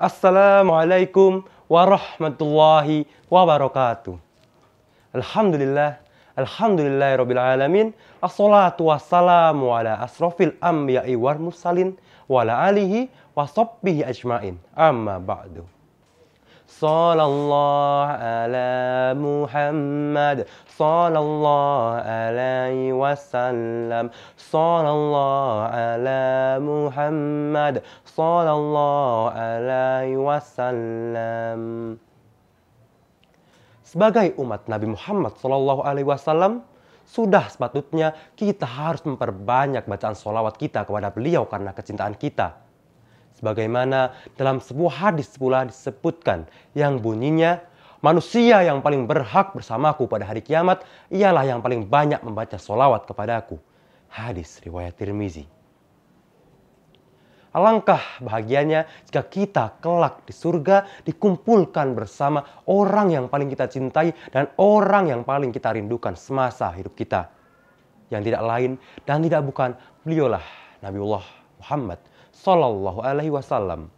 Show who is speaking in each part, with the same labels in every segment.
Speaker 1: Assalamualaikum warahmatullahi wabarakatuh. Alhamdulillah, alhamdulillahirabbil alamin. Assalatu wassalamu ala asrofil anbiya'i wal mursalin wa ala alihi wa sahbihi ajmain. Amma ba'du. Sallallahu ala Muhammad, sallallahu alaihi wasallam, sallallahu ala Muhammad, sallallahu alaihi wasallam. Sebagai umat Nabi Muhammad sallallahu alaihi wasallam, sudah sepatutnya kita harus memperbanyak bacaan sholawat kita kepada beliau karena kecintaan kita. Sebagaimana dalam sebuah hadis pula disebutkan yang bunyinya, manusia yang paling berhak bersamaku pada hari kiamat ialah yang paling banyak membaca sholawat kepadaku. Hadis riwayat Tirmizi. Alangkah bahagianya jika kita kelak di surga dikumpulkan bersama orang yang paling kita cintai dan orang yang paling kita rindukan semasa hidup kita. Yang tidak lain dan tidak bukan beliaulah Nabiullah Muhammad sallallahu alaihi wasallam.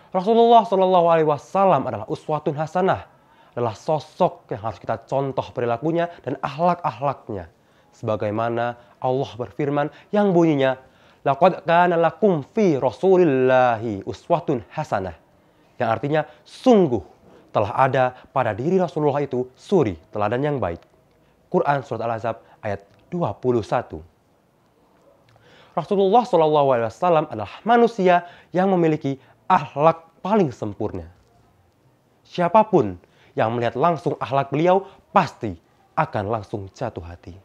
Speaker 1: Rasulullah sallallahu alaihi wasallam adalah uswatun hasanah, adalah sosok yang harus kita contoh perilakunya dan akhlak-akhlaknya. Sebagaimana Allah berfirman yang bunyinya, laqad kana lakum fi Rasulillahi uswatun hasanah. Yang artinya sungguh telah ada pada diri Rasulullah itu suri teladan yang baik. Quran surat Al-Ahzab ayat 21. Rasulullah SAW adalah manusia yang memiliki akhlak paling sempurna. Siapapun yang melihat langsung akhlak beliau pasti akan langsung jatuh hati.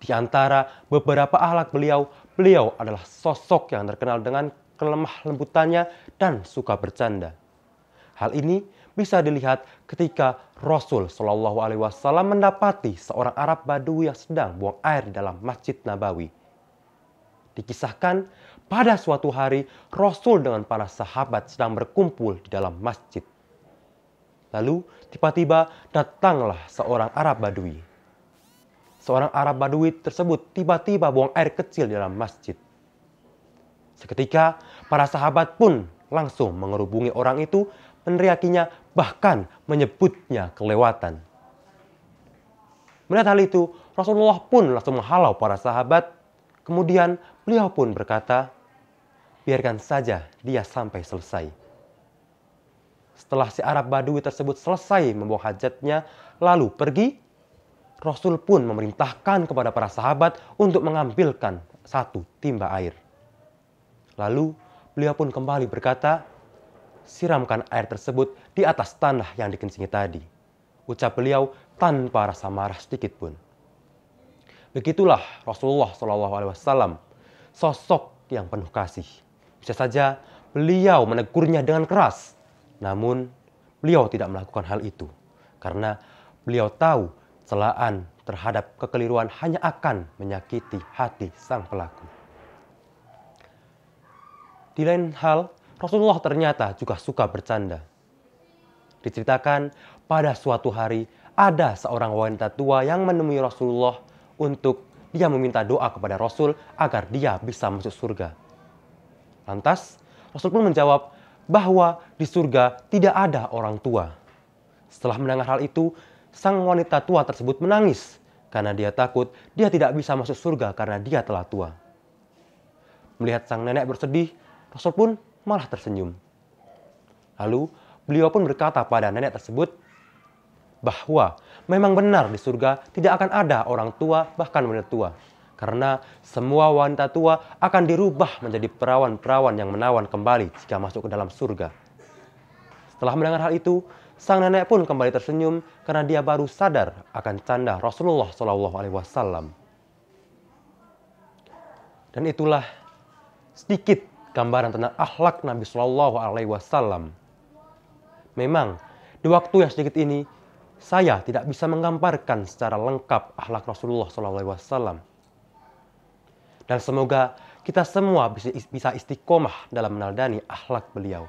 Speaker 1: Di antara beberapa akhlak beliau, beliau adalah sosok yang terkenal dengan kelemah lembutannya dan suka bercanda. Hal ini bisa dilihat ketika Rasul SAW mendapati seorang Arab Badui yang sedang buang air di dalam Masjid Nabawi. Dikisahkan pada suatu hari Rasul dengan para sahabat sedang berkumpul di dalam masjid. Lalu tiba-tiba datanglah seorang Arab Badui. Seorang Arab Badui tersebut tiba-tiba buang air kecil di dalam masjid. Seketika para sahabat pun langsung mengerubungi orang itu, meneriakinya, bahkan menyebutnya kelewatan. Melihat hal itu, Rasulullah pun langsung menghalau para sahabat. Kemudian beliau pun berkata, biarkan saja dia sampai selesai. Setelah si Arab Badui tersebut selesai membuang hajatnya lalu pergi, Rasul pun memerintahkan kepada para sahabat untuk mengambilkan satu timba air. Lalu beliau pun kembali berkata, siramkan air tersebut di atas tanah yang dikencingi tadi. Ucap beliau tanpa rasa marah sedikit pun. Begitulah Rasulullah SAW, sosok yang penuh kasih. Bisa saja beliau menegurnya dengan keras, namun beliau tidak melakukan hal itu. Karena beliau tahu celaan terhadap kekeliruan hanya akan menyakiti hati sang pelaku. Di lain hal, Rasulullah ternyata juga suka bercanda. Diceritakan pada suatu hari ada seorang wanita tua yang menemui Rasulullah untuk dia meminta doa kepada Rasul agar dia bisa masuk surga. Lantas Rasul pun menjawab bahwa di surga tidak ada orang tua. Setelah mendengar hal itu, sang wanita tua tersebut menangis karena dia takut dia tidak bisa masuk surga karena dia telah tua. Melihat sang nenek bersedih, Rasul pun malah tersenyum. Lalu beliau pun berkata pada nenek tersebut bahwa memang benar di surga tidak akan ada orang tua bahkan wanita tua. Karena semua wanita tua akan dirubah menjadi perawan-perawan yang menawan kembali jika masuk ke dalam surga. Setelah mendengar hal itu, sang nenek pun kembali tersenyum karena dia baru sadar akan canda Rasulullah SAW. Dan itulah sedikit gambaran tentang akhlak Nabi SAW. Memang di waktu yang sedikit ini, saya tidak bisa menggambarkan secara lengkap akhlak Rasulullah SAW. Dan semoga kita semua bisa istiqomah dalam meneladani akhlak beliau.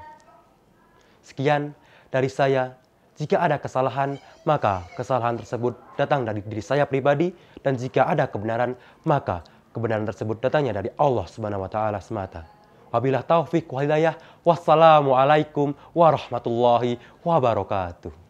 Speaker 1: Sekian dari saya. Jika ada kesalahan, maka kesalahan tersebut datang dari diri saya pribadi. Dan jika ada kebenaran, maka kebenaran tersebut datangnya dari Allah Subhanahu wa Ta'ala semata. Wabillahi taufik wal hidayah. Wassalamualaikum warahmatullahi wabarakatuh.